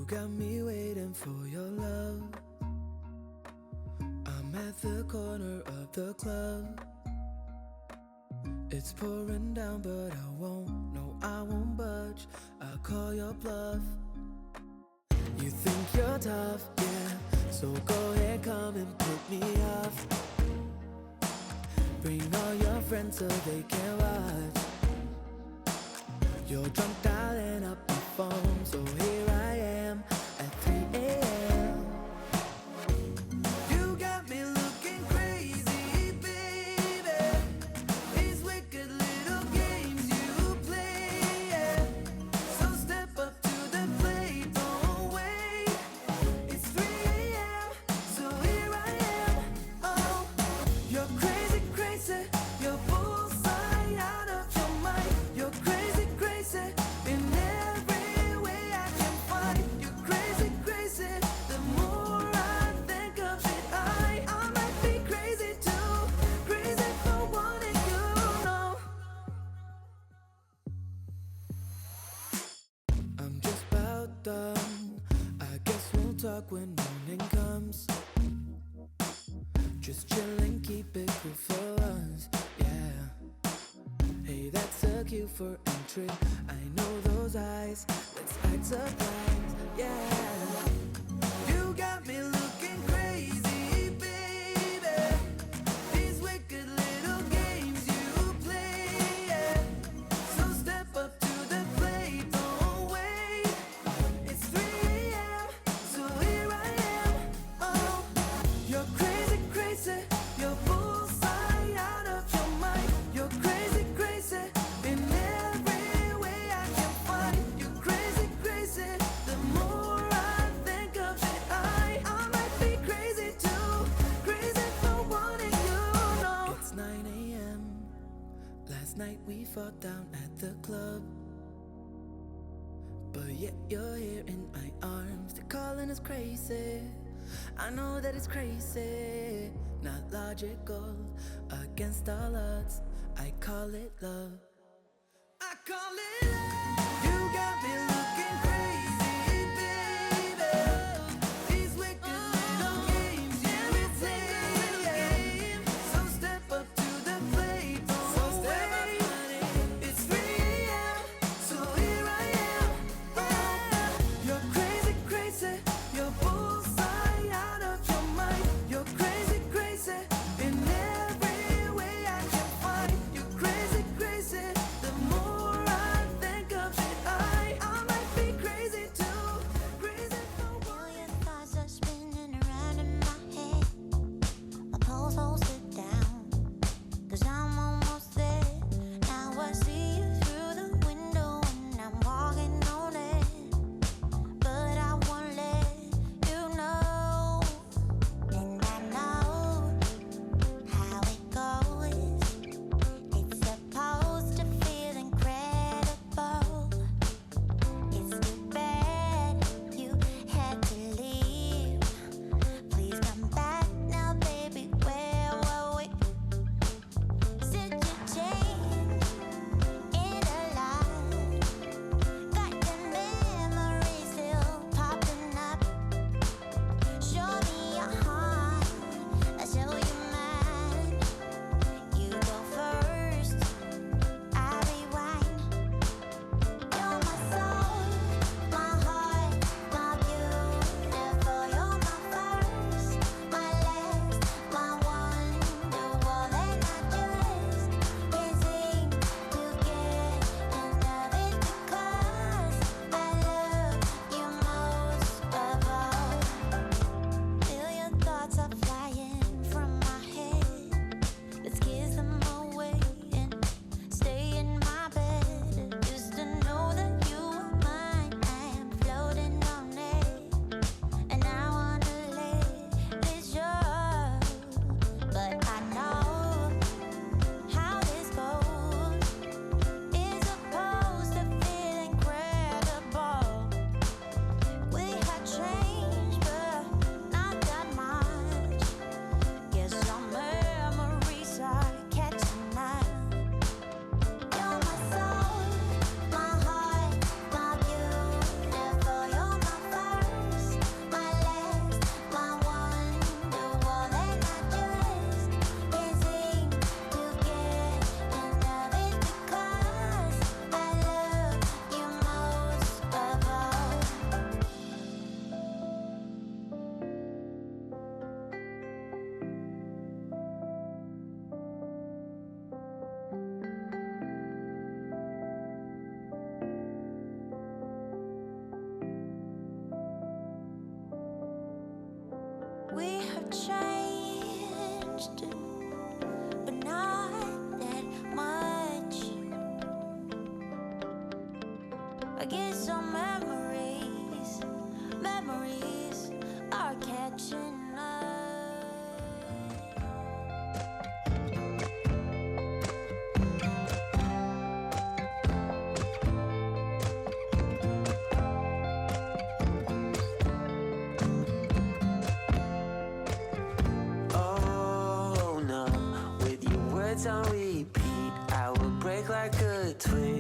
You got me waiting for your love. I'm at the corner of the club. It's pouring down, but I won't, no, I won't budge. I'll call your bluff. You think you're tough, yeah, so go ahead, come and put me off. Bring all your friends so they can watch. You're drunk dialing up my phone, so here I am at 3 a.m. You got me looking crazy, baby. These wicked little games you play, yeah. So step up to the plate, don't wait. It's 3 a.m., so here I am. Oh, you're crazy, crazy. You're bullseye out of your mind. You're crazy, crazy in every way I can find. You're crazy, crazy. The more I think of it, I might be crazy too. Crazy for wanting you, no. I'm just about done. I guess we'll talk when morning comes. Just chillin', keep it cool for us, yeah. Hey, that's a cue for entry. I know those eyes, let's act surprised, yeah. You got me looking crazy, baby. These wicked little games you play, yeah. So step up to the plate, don't wait. It's 3 a.m., so here I am. Oh, you're crazy, crazy. You're bullseye out of your mind. You're crazy, crazy in every way I can find. You're crazy, crazy. The more I think of it, I might be crazy too. Crazy for wanting you, no. It's 9 a.m. Last night we fought down at the club, but yet you're here in my arms. They're calling us crazy. I know that it's crazy, not logical, against all odds. I call it love. I call it love. You got me looking crazy, baby. These wicked little games you play, yeah. So step up to the plate, don't wait. It's 3 a.m., so here I am. Oh, you're crazy, crazy. You're bullseye out of your mind. You're crazy, crazy in every way I can find. You're crazy, crazy. The more I changed, but not that much. I guess some memories are catching up. On repeat, I would break like a twig.